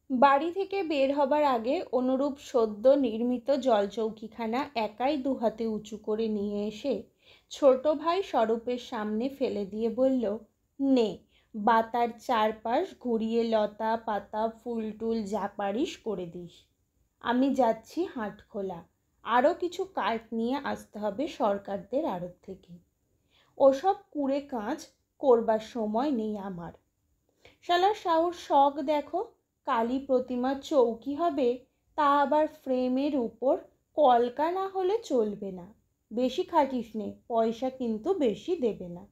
বাড়ি থেকে বের হবার আগে অনুরূপ সদ্য নির্মিত জলচৌকিখানা একাই দুহাতে উঁচু করে নিয়ে এসে ছোট ভাই স্বরূপের সামনে ফেলে দিয়ে বলল, নে, বাতার চারপাশ ঘুরিয়ে লতা পাতা ফুল টুল যা পারিস করে দিস। আমি যাচ্ছি হাটখোলা, আরও কিছু কাঠ নিয়ে আসতে হবে সরকারদের আড়ত থেকে। ওসব কুড়ে কাজ করবার সময় নেই আমার। শালা শাহুর শখ দেখো, কালী প্রতিমার চৌকি হবে, তা আবার ফ্রেমের উপর, কলকা না হলে চলবে না। বেশি খাটিস নে, পয়সা কিন্তু বেশি দেবে না।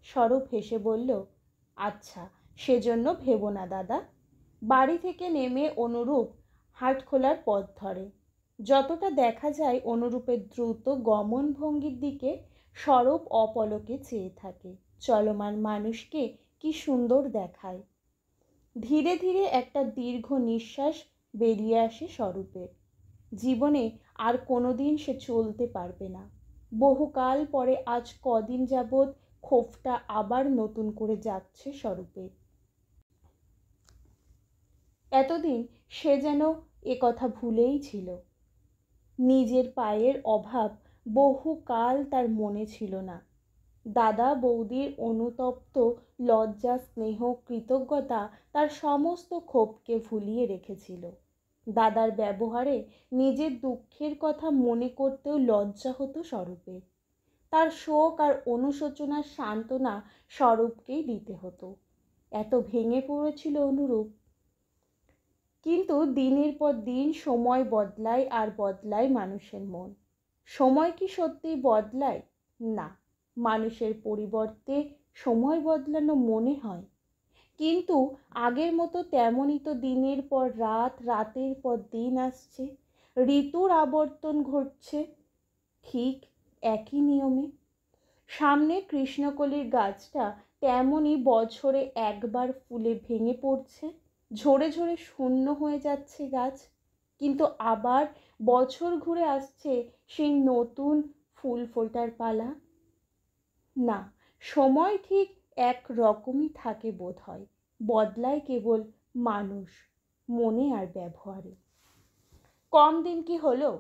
স্বরূপ হেসে বলল, আচ্ছা, সেজন্য ভেবো না দাদা। বাড়ি থেকে নেমে অনুরূপ হাটখোলার পথ ধরে। যতটা দেখা যায় অনুরূপের দ্রুত গমন ভঙ্গির দিকে স্বরূপ অপলকে চেয়ে থাকে। চলমান মানুষকে কি সুন্দর দেখায়। ধীরে ধীরে একটা দীর্ঘ নিঃশ্বাস বেরিয়ে আসে স্বরূপের। জীবনে আর কোনোদিন সে চলতে পারবে না। বহুকাল পরে আজ কদিন যাবৎ ক্ষোভটা আবার নতুন করে যাচ্ছে স্বরূপের। এতদিন সে যেন এ কথা ভুলেই ছিল। নিজের পায়ের অভাব বহুকাল তার মনে ছিল না। দাদা বৌদির অনুতপ্ত লজ্জা স্নেহ কৃতজ্ঞতা তার সমস্ত ক্ষোভকে ভুলিয়ে রেখেছিল। দাদার ব্যবহারে নিজের দুঃখের কথা মনে করতেও লজ্জা হতো স্বরূপের। তার শোক আর অনুশোচনার সান্ত্বনা স্বরূপকেই দিতে হতো। এত ভেঙে পড়েছিল অনুরূপ। কিন্তু দিনের পর দিন সময় বদলায় আর বদলায় মানুষের মন। সময় কি সত্যিই বদলায়? না, মানুষের পরিবর্তে সময় বদলানো মনে হয়। কিন্তু আগের মতো তেমনই তো দিনের পর রাত, রাতের পর দিন আসছে, ঋতুর আবর্তন ঘটছে ঠিক একই নিয়মে। সামনে কৃষ্ণকলির গাছটা তেমনই বছরে একবার ফুলে ভেঙে পড়ছে, ঝরে ঝরে শূন্য হয়ে যাচ্ছে গাছ, কিন্তু আবার বছর ঘুরে আসছে সেই নতুন ফুল ফোটার পালা। না, সময় ঠিক এক রকমই থাকে বোধ হয়, বদলায় কেবল মানুষ, মনে আর ব্যবহারে। কম দিন কি হলো,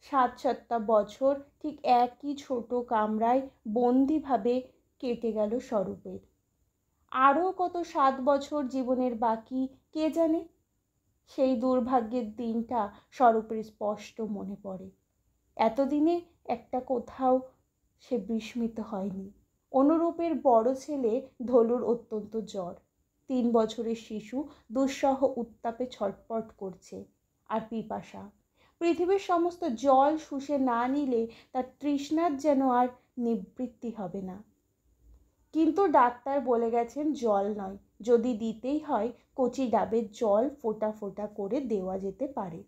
৭-৭টা বছর ঠিক একই ছোট কামরায় বন্দিভাবে কেটে গেল স্বরূপের। আরও কত ৭ বছর জীবনের বাকি কে জানে। সেই দুর্ভাগ্যের দিনটা স্বরূপের স্পষ্ট মনে পড়ে। এতদিনে একটা কোথাও সে বিস্মিত হয়নি। অনুরূপের বড় ছেলে ধলুর অত্যন্ত জ্বর। ৩ বছরের শিশু দুঃসহ উত্তাপে ছটপট করছে। আর পিপাসা, পৃথিবীর সমস্ত জল শুষে না নিলে তার তৃষ্ণার যেন আর নিবৃত্তি হবে না। কিন্তু ডাক্তার বলে গেছেন জল নয়, যদি দিতেই হয় কচি ডাবের জল ফোঁটা ফোঁটা করে দেওয়া যেতে পারে।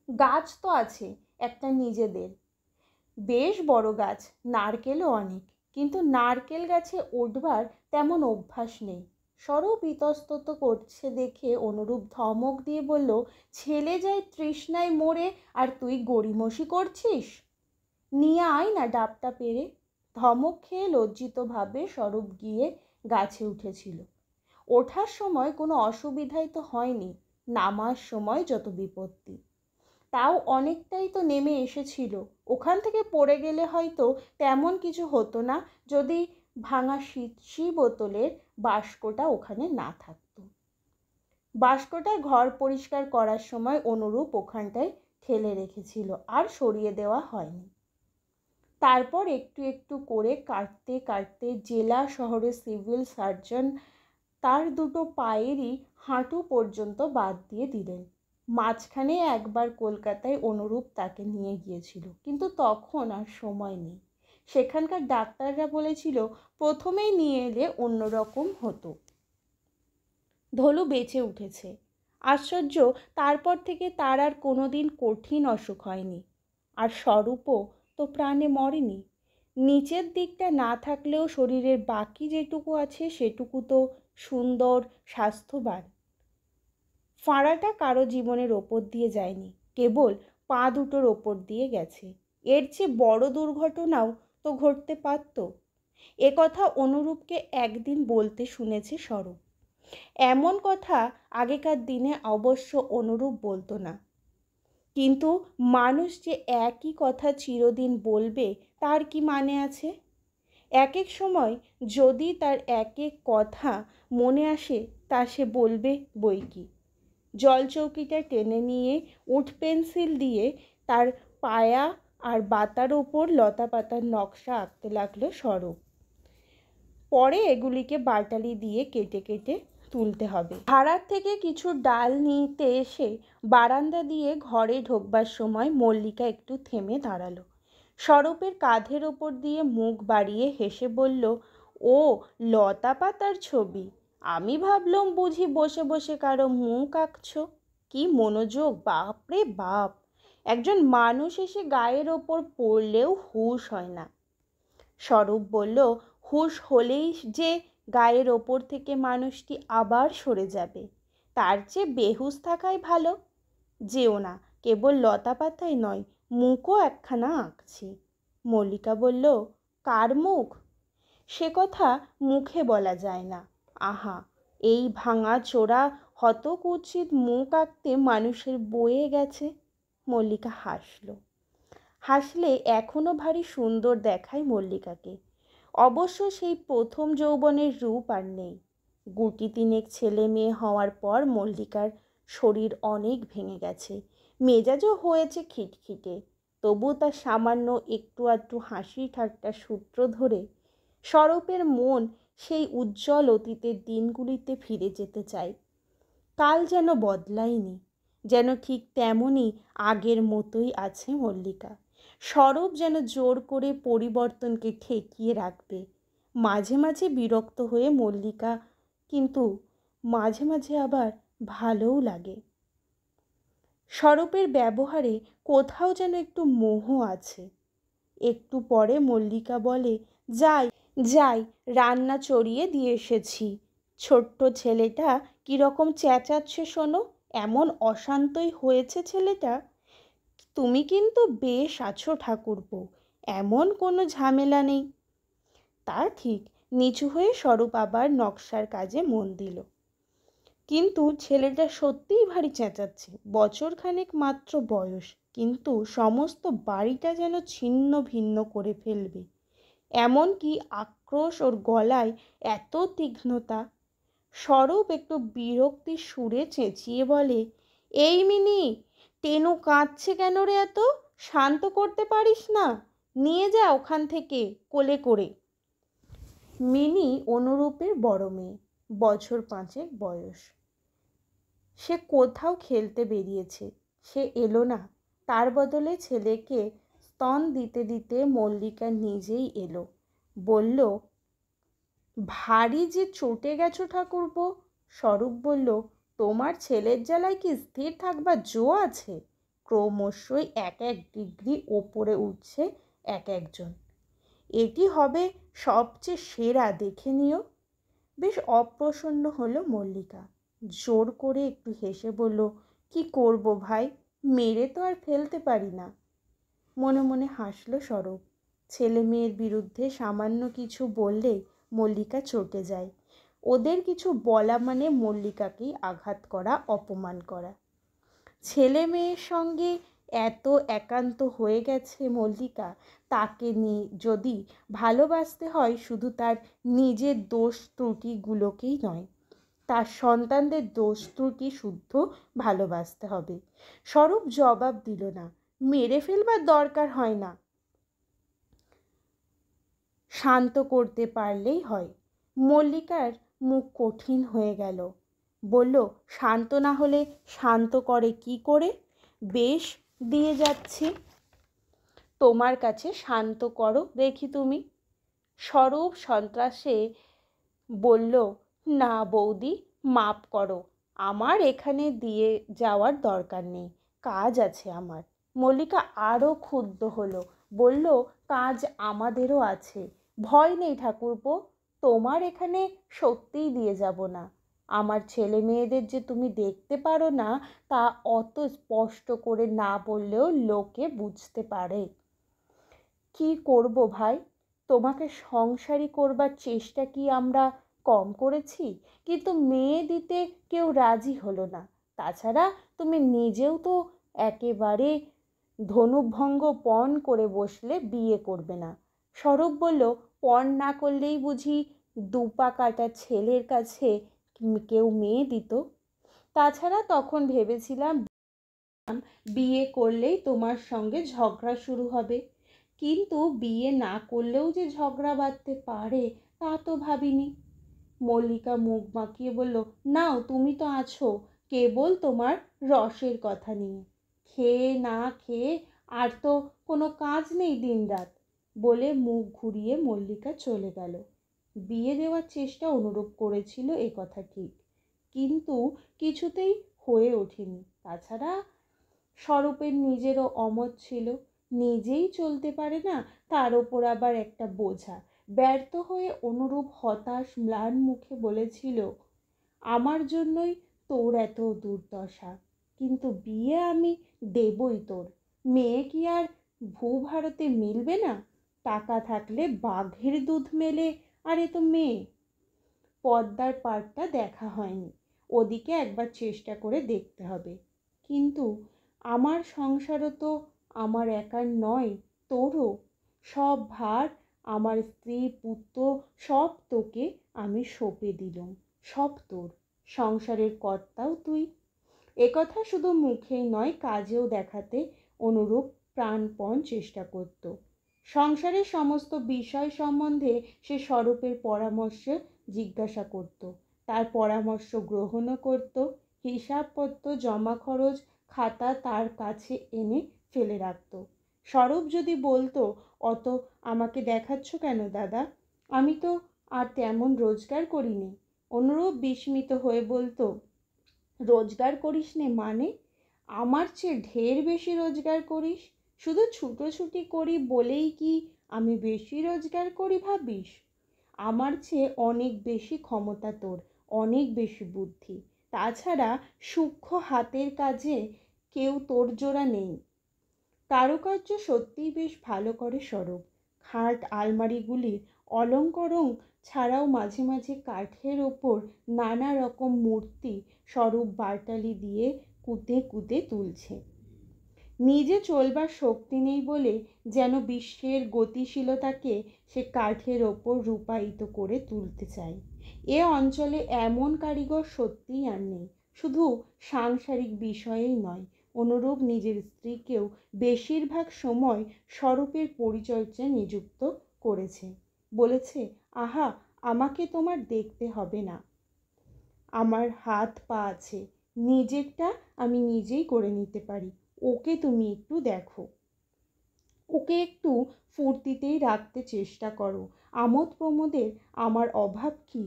গাছ তো আছে একটা নিজেদের, বেশ বড় গাছ, নারকেলও অনেক, কিন্তু নারকেল গাছে উঠবার তেমন অভ্যাস নেই। স্বরূপ ইতস্তত করছে দেখে অনুরূপ ধমক দিয়ে বলল, ছেলে যায় তৃষ্ণায় মরে আর তুই গড়িমসি করছিস, নিয়ে আয় না ডাবটা পেরে। ধমক খেয়ে লজ্জিতভাবে স্বরূপ গিয়ে গাছে উঠেছিল। ওঠার সময় কোনো অসুবিধাই তো হয়নি, নামার সময় যত বিপত্তি। তাও অনেকটাই তো নেমে এসেছিল, ওখান থেকে পড়ে গেলে হয়তো তেমন কিছু হতো না যদি ভাঙা শীতশি বোতলের বাস্কটা ওখানে না থাকতো। বাস্কটা ঘর পরিষ্কার করার সময় অনুরূপ ওখানটায় ঠেলে রেখেছিল, আর সরিয়ে দেওয়া হয়নি। তারপর একটু একটু করে কাটতে কাটতে জেলা শহরের সিভিল সার্জন তার দুটো পায়েরই হাঁটু পর্যন্ত বাদ দিয়ে দিলেন। মাঝখানে একবার কলকাতায় অনুরূপ তাকে নিয়ে গিয়েছিল, কিন্তু তখন আর সময় নেই। সেখানকার ডাক্তাররা বলেছিল প্রথমেই নিয়ে এলে অন্যরকম হতো। ধলু বেঁচে উঠেছে। আশ্চর্য, তারপর থেকে তার আর কোনোদিন কঠিন অসুখ হয়নি। আর স্বরূপও তো প্রাণে মরেনি। নিচের দিকটা না থাকলেও শরীরের বাকি যেটুকু আছে সেটুকু তো সুন্দর, স্বাস্থ্যবান। ফাঁড়াটা কারো জীবনের ওপর দিয়ে যায়নি, কেবল পা দুটোর ওপর দিয়ে গেছে। এর চেয়ে বড় দুর্ঘটনাও তো ঘটতে পারত। এ কথা অনুরূপকে একদিন বলতে শুনেছে স্বরূপ। এমন কথা আগেকার দিনে অবশ্য অনুরূপ বলতো না, কিন্তু মানুষ যে একই কথা চিরদিন বলবে তার কি মানে আছে? এক এক সময় যদি তার এক এক কথা মনে আসে তা সে বলবে বই কি। জলচৌকিটা টেনে নিয়ে উড পেন্সিল দিয়ে তার পায়া আর বাতার ওপর লতা পাতার নকশা আঁকতে লাগলো স্বরূপ। পরে এগুলিকে বাটালি দিয়ে কেটে কেটে তুলতে হবে। ভাড়ার থেকে কিছু ডাল নিতে এসে বারান্দা দিয়ে ঘরে ঢোকবার সময় মল্লিকা একটু থেমে দাঁড়ালো। স্বরূপের কাঁধের ওপর দিয়ে মুখ বাড়িয়ে হেসে বলল, ও লতা পাতার ছবি, আমি ভাবলাম বুঝি বসে বসে কারো মুখ আঁকছো। কি মনোযোগ, বাপরে বাপ! একজন মানুষ এসে গায়ের ওপর পড়লেও হুঁশ হয় না। স্বরূপ বলল, হুঁশ হলেই যে গায়ের ওপর থেকে মানুষটি আবার সরে যাবে, তার চেয়ে বেহুশ থাকাই ভালো। যেও না, কেবল লতা পাতাই নয়, মুখও একখানা আঁকছি। মল্লিকা বলল, কার মুখ? সে কথা মুখে বলা যায় না। আহা, এই ভাঙা চোরা হতকুৎসিত মুখ আঁকতে মানুষের বয়ে গেছে। মল্লিকা হাসলে এখনো ভারী সুন্দর দেখায় মল্লিকাকে। অবশ্য সেই প্রথম যৌবনের রূপ আর নেই। গুটি তিনেক ছেলে মেয়ে হওয়ার পর মল্লিকার শরীর অনেক ভেঙে গেছে, মেজাজও হয়েছে খিটখিটে। তবু তার সামান্য একটু আধটু হাসি ঠাট্টার সূত্র ধরে স্বরূপের মন সেই উজ্জ্বল অতীতের দিনগুলিতে ফিরে যেতে চায়। কাল যেন বদলায়নি, যেন ঠিক তেমনই আগের মতোই আছে মল্লিকা। স্বরূপ যেন জোর করে পরিবর্তনকে ঠেকিয়ে রাখবে। মাঝে মাঝে বিরক্ত হয়ে মল্লিকা, কিন্তু মাঝে মাঝে আবার ভালোও লাগে। স্বরূপের ব্যবহারে কোথাও যেন একটু মোহ আছে। একটু পরে মল্লিকা বলে, যাই যাই, রান্না চড়িয়ে দিয়ে এসেছি। ছোট্ট ছেলেটা কীরকম চেঁচাচ্ছে শোনো, এমন অশান্তই হয়েছে ছেলেটা। তুমি কিন্তু বেশ আছো ঠাকুরপো, এমন কোনো ঝামেলা নেই। তা ঠিক। নিচু হয়ে স্বরূপ আবার নকশার কাজে মন দিল। কিন্তু ছেলেটা সত্যিই ভারী চেঁচাচ্ছে। বছরখানেক মাত্র বয়স, কিন্তু সমস্ত বাড়িটা যেন ছিন্ন ভিন্ন করে ফেলবে। এমনকি আক্রোশ ওর গলায় এত তীক্ষ্ণতা। স্বরূপ একটু বিরক্তির সুরে চেঁচিয়ে বলে, এই মিনি, টেনু কাঁদছে কেন রে এত? শান্ত করতে পারিস না? নিয়ে যা ওখান থেকে কোলে করে। মিনি অনুরূপের বড় মেয়ে, বছর 5 বয়স। সে কোথাও খেলতে বেরিয়েছে, সে এলো না। তার বদলে ছেলেকে স্তন দিতে দিতে মল্লিকা নিজেই এলো। বলল, ভারী যে চটে গেছো ঠাকুরপো। স্বরূপ বলল, তোমার ছেলের জ্বালায় কি স্থির থাকবার জো আছে? ক্রমশই 1 ডিগ্রি ওপরে উঠছে এক একজন। এটি হবে সবচেয়ে সেরা, দেখে নিও। বেশ অপ্রসন্ন হলো মল্লিকা। জোর করে একটু হেসে বলল, কি করব ভাই, মেরে তো আর ফেলতে পারি না। মনে মনে হাসলো স্বরূপ। ছেলে মেয়ের বিরুদ্ধে সামান্য কিছু বললে মল্লিকা চটে যায়। ওদের কিছু বলা মানে মল্লিকাকেই আঘাত করা, অপমান করা। ছেলে মেয়ের সঙ্গে এত একান্ত হয়ে গেছে মল্লিকা, তাকে যদি ভালোবাসতে হয় শুধু তার নিজের দোষ ত্রুটিগুলোকেই নয়, তার সন্তানদের দোষ ত্রুটি শুদ্ধ ভালোবাসতে হবে। স্বরূপ জবাব দিল না। মেরে ফেলবার দরকার হয় না, শান্ত করতে পারলেই হয়। মল্লিকার মুখ কঠিন হয়ে গেল। বলল, শান্ত না হলে শান্ত করে কি করে? বেশ, দিয়ে যাচ্ছি, তোমার কাছে শান্ত করো দেখি তুমি। স্বরূপ সন্ত্রাসে বলল, না বৌদি, মাপ করো, আমার এখানে দিয়ে যাওয়ার দরকার নেই, কাজ আছে আমার। মল্লিকা আরও ক্ষুব্ধ হলো, বলল, কাজ আমাদেরও আছে। ভয় নেই ঠাকুরপো, তোমার এখানে সত্যিই দিয়ে যাব না। আমার ছেলে মেয়েদের যে তুমি দেখতে পারো না, তা অত স্পষ্ট করে না বললেও লোকে বুঝতে পারে। কি করব ভাই, তোমাকে সংসারী করবার চেষ্টা কি আমরা কম করেছি, কিন্তু মেয়ে দিতে কেউ রাজি হলো না। তাছাড়া তুমি নিজেও তো একেবারে ধনুভঙ্গ পণ করে বসলে বিয়ে করবে না। স্বরূপ বলল, পণ না করলেই বুঝি দুপা কাটা ছেলের কাছে কেউ মেয়ে দিত? তাছাড়া তখন ভেবেছিলাম বিয়ে করলেই তোমার সঙ্গে ঝগড়া শুরু হবে, কিন্তু বিয়ে না করলেও যে ঝগড়া বাঁধতে পারে তা তো ভাবিনি। মল্লিকা মুখ বাঁকিয়ে বলল, নাও, তুমি তো আছো কেবল তোমার রসের কথা নিয়ে। খেয়ে না খেয়ে আর তো কোনো কাজ নেই দিনরাত। বলে মুখ ঘুরিয়ে মল্লিকা চলে গেল। বিয়ে দেওয়ার চেষ্টা অনুরূপ করেছিল, এ কথা ঠিক, কিন্তু কিছুতেই হয়ে ওঠেনি। তাছাড়া স্বরূপের নিজেরও অমত ছিল, নিজেই চলতে পারে না, তার ওপর আবার একটা বোঝা। ব্যর্থ হয়ে অনুরূপ হতাশ ম্লান মুখে বলেছিল, আমার জন্যই তোর এত দুর্দশা, কিন্তু বিয়ে আমি দেবই তোর। মেয়ে কি আর ভূভারতে মিলবে না? টাকা থাকলে বাঘের দুধ মেলে, আর এ তো মেয়ে। পদ্মার পাড়টা দেখা হয়নি, ওদিকে একবার চেষ্টা করে দেখতে হবে। কিন্তু আমার সংসারও তো আমার একার নয়, তোরও। সব ভার, আমার স্ত্রী পুত্র সব তোকে আমি সঁপে দিলুম, সব তোর। সংসারের কর্তাও তুই। একথা শুধু মুখেই নয়, কাজেও দেখাতে অনুরূপ প্রাণপণ চেষ্টা করত। সংসারের সমস্ত বিষয় সম্বন্ধে সে স্বরূপের পরামর্শ জিজ্ঞাসা করত, তার পরামর্শ গ্রহণও করত। হিসাবপত্র, জমা খরচ খাতা তার কাছে এনে ফেলে রাখত। স্বরূপ যদি বলতো, অত আমাকে দেখাচ্ছ কেন দাদা, আমি তো আর তেমন রোজগার করিনি, অনুরূপ বিস্মিত হয়ে বলতো, রোজগার করিস নে মানে? আমার চেয়ে ঢের বেশি রোজগার করিস। শুধু ছুটোছুটি করি বলেই কি আমি বেশি রোজগার করি ভাবিস? আমার চেয়ে অনেক বেশি ক্ষমতা তোর, অনেক বেশি বুদ্ধি। তাছাড়া সূক্ষ্ম হাতের কাজে কেউ তোর জোড়া নেই। কারুকার্য সত্যিই বেশ ভালো করে স্বরূপ। খাট আলমারিগুলির অলঙ্করণ ছাড়াও মাঝে মাঝে কাঠের ওপর নানা রকম মূর্তি স্বরূপ বাটালি দিয়ে কুঁতে কুঁতে তুলছে। নিজে চলবার শক্তি নেই বলে যেন বিশ্বের গতিশীলতাকে সে কাঠের ওপর রূপায়িত করে তুলতে চায়। এ অঞ্চলে এমন কারিগর সত্যিই আর নেই। শুধু সাংসারিক বিষয়েই নয়, অনুরূপ নিজের স্ত্রীকেও বেশিরভাগ সময় স্বরূপের পরিচর্যায় নিযুক্ত করেছে। বলেছে, আহা, আমাকে তোমার দেখতে হবে না, আমার হাত পা আছে, নিজেরটা আমি নিজেই করে নিতে পারি, ওকে তুমি একটু দেখো, ওকে একটু ফুর্তিতেই রাখতে চেষ্টা করো। আমোদ প্রমোদের আমার অভাব কি?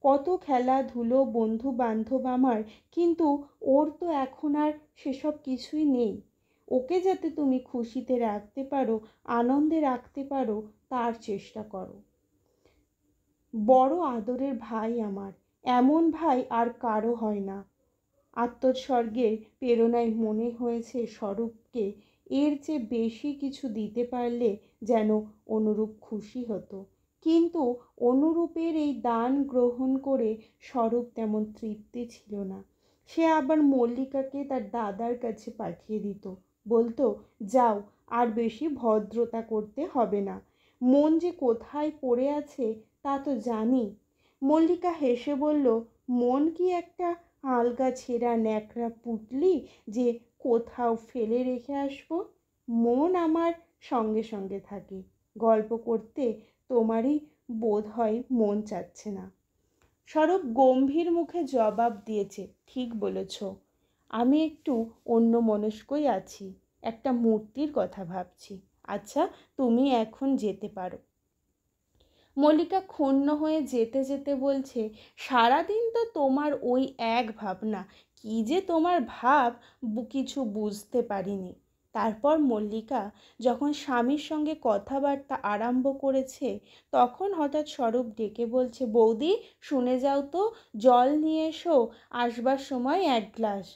কত খেলাধুলো, বন্ধু বান্ধব আমার, কিন্তু ওর তো এখন আর সেসব কিছুই নেই। ওকে যাতে তুমি খুশিতে রাখতে পারো, আনন্দে রাখতে পারো, তার চেষ্টা করো। বড় আদরের ভাই আমার, এমন ভাই আর কারো হয় না। আত্মোৎসর্গের প্রেরণায় মনে হয়েছে স্বরূপকে এর চেয়ে বেশি কিছু দিতে পারলে যেন অনুরূপ খুশি হতো। কিন্তু অনুরূপের এই দান গ্রহণ করে স্বরূপ তেমন তৃপ্তি ছিল না। সে আবার মল্লিকাকে তার দাদার কাছে পাঠিয়ে দিত, বলতো, যাও, আর বেশি ভদ্রতা করতে হবে না, মন যে কোথায় পড়ে আছে তা তো জানি। মল্লিকা হেসে বলল, মন কি একটা আলগা ছেঁড়া ন্যাকড়া পুঁটলি যে কোথাও ফেলে রেখে আসবো? মন আমার সঙ্গে সঙ্গে থাকে। গল্প করতে তোমারই বোধ হয় মন চাচ্ছে না। স্বরূপ গম্ভীর মুখে জবাব দিয়েছে, ঠিক বলেছ, আমি একটু অন্যমনস্কই আছি, একটা মূর্তির কথা ভাবছি। আচ্ছা, তুমি এখন যেতে পারো। মল্লিকা ক্ষুণ্ণ হয়ে যেতে যেতে বলছে, সারাদিন তো তোমার ওই এক ভাবনা, কি যে তোমার ভাব কিছু বুঝতে পারিনি। তারপর মল্লিকা যখন স্বামীর সঙ্গে কথাবার্তা আরম্ভ করেছে, তখন হঠাৎ স্বরূপ ডেকে বলছে, বৌদি, শুনে যাও তো, জল নিয়ে এসো, আসবার সময় এক গ্লাস।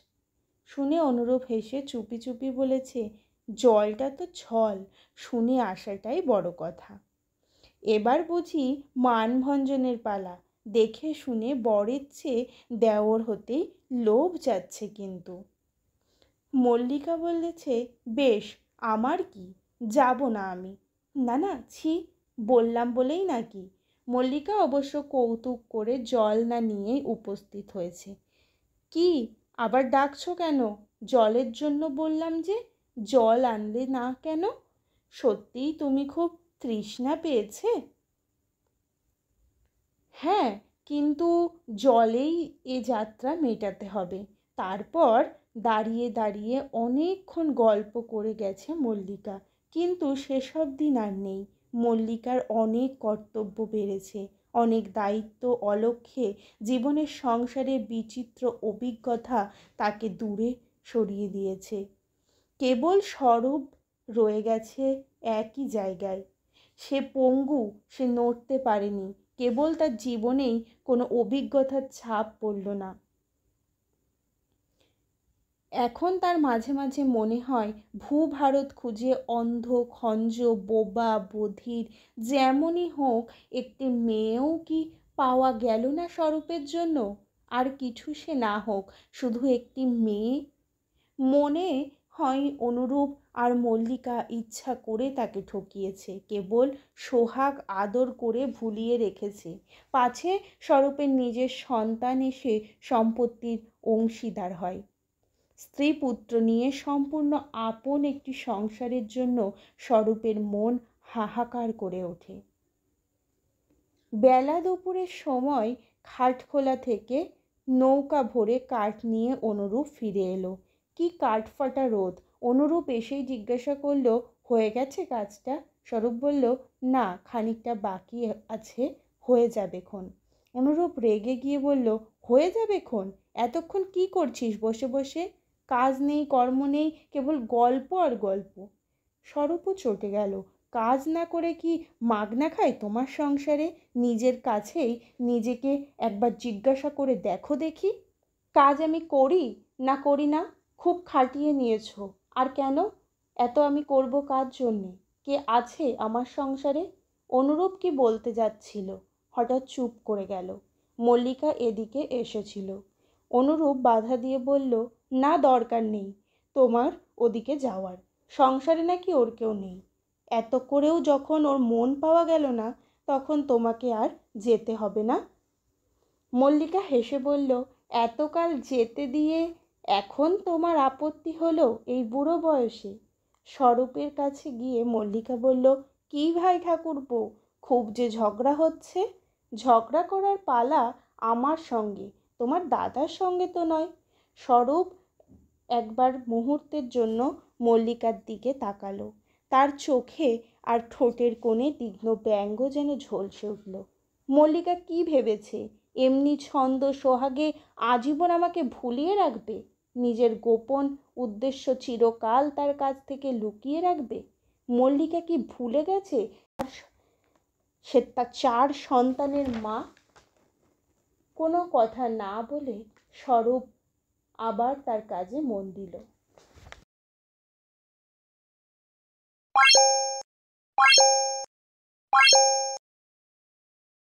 শুনে অনুরূপ হেসে চুপি চুপি বলেছে, জলটা তো ছল, শুনে আসাটাই বড় কথা। এবার বুঝি মানভঞ্জনের পালা, দেখে শুনে বরের চেয়ে দেওর হতেই লোভ যাচ্ছে কিন্তু। মল্লিকা বলেছে, বেশ, আমার কি, যাব না আমি। না না, ছি, বললাম বলেই নাকি। মল্লিকা অবশ্য কৌতুক করে জল না নিয়েই উপস্থিত হয়েছে। কি, আবার ডাকছো কেন? জলের জন্য বললাম যে, জল আনলে না কেন? সত্যিই তুমি খুব তৃষ্ণা পেয়েছে? হ্যাঁ, কিন্তু জলেই এ যাত্রা মেটাতে হবে। তারপর দাঁড়িয়ে দাঁড়িয়ে অনেকক্ষণ গল্প করে গেছে মল্লিকা, কিন্তু সেসব দিন আর নেই। মল্লিকার অনেক কর্তব্য বেড়েছে, অনেক দায়িত্ব অলক্ষ্যে জীবনের সংসারে বিচিত্র অভিজ্ঞতা তাকে দূরে সরিয়ে দিয়েছে। কেবল স্বরূপ রয়ে গেছে একই জায়গায়। সে পঙ্গু, সে নড়তে পারেনি, কেবল তার জীবনেই কোনো অভিজ্ঞতার ছাপ পড়ল না। এখন তার মাঝে মাঝে মনে হয় ভূভারত খুঁজে অন্ধ খঞ্জ বোবা বধির যেমনই হোক একটি মেয়েও কি পাওয়া গেল না স্বরূপের জন্য? আর কিছু সে না হোক, শুধু একটি মেয়ে। মনে হয় অনুরূপ আর মল্লিকা ইচ্ছা করে তাকে ঠকিয়েছে, কেবল সোহাগ আদর করে ভুলিয়ে রেখেছে, পাছে স্বরূপের নিজের সন্তান এসে সম্পত্তির অংশীদার হয়। স্ত্রী পুত্র নিয়ে সম্পূর্ণ আপন একটি সংসারের জন্য স্বরূপের মন হাহাকার করে ওঠে। বেলা দুপুরের সময় খাটখোলা থেকে নৌকা ভরে কাঠ নিয়ে অনুরূপ ফিরে এলো। কি কাঠফাটা রোদ! অনুরূপ এসেই জিজ্ঞাসা করলো, হয়ে গেছে কাজটা? স্বরূপ বলল, না, খানিকটা বাকি আছে, হয়ে যাবে খন। অনুরূপ রেগে গিয়ে বলল, হয়ে যাবে খন? এতক্ষণ কি করছিস বসে বসে? কাজ নেই, কর্ম নেই, কেবল গল্প আর গল্প। স্বরূপও চটে গেল। কাজ না করে কি মাগনা খায় তোমার সংসারে? নিজের কাছেই নিজেকে একবার জিজ্ঞাসা করে দেখো দেখি। কাজ আমি করি না করি না, খুব খাটিয়ে নিয়েছো। আর কেন? এত আমি করব কাজ জন্যে? কে আছে আমার সংসারে? অনুরূপ কি বলতে যাচ্ছিল, হঠাৎ চুপ করে গেল। মল্লিকা এদিকে এসেছিল। অনুরূপ বাধা দিয়ে বলল, না, দরকার নেই তোমার ওদিকে যাওয়ার। সংসারে নাকি ওর কেউ নেই। এত করেও যখন ওর মন পাওয়া গেল না, তখন তোমাকে আর যেতে হবে না। মল্লিকা হেসে বলল, এতকাল যেতে দিয়ে এখন তোমার আপত্তি হলো এই বুড়ো বয়সে? স্বরূপের কাছে গিয়ে মল্লিকা বলল, কি ভাই ঠাকুরপো, খুব যে ঝগড়া হচ্ছে। ঝগড়া করার পালা আমার সঙ্গে, তোমার দাদার সঙ্গে তো নয়। স্বরূপ একবার মুহূর্তের জন্য মল্লিকার দিকে তাকালো। তার চোখে আর ঠোঁটের কোণে তীক্ষ্ণ ব্যঙ্গ যেন ঝলসে উঠল। মল্লিকা কি ভেবেছে এমনি ছন্দ সোহাগে আজীবন আমাকে ভুলিয়ে রাখবে? নিজের গোপন উদ্দেশ্য চিরকাল তার কাছ থেকে লুকিয়ে রাখবে? মল্লিকা কি ভুলে গেছে সে তার 4 সন্তানের মা? কোনো কথা না বলে স্বরূপ আবার তার কাজে মন দিল।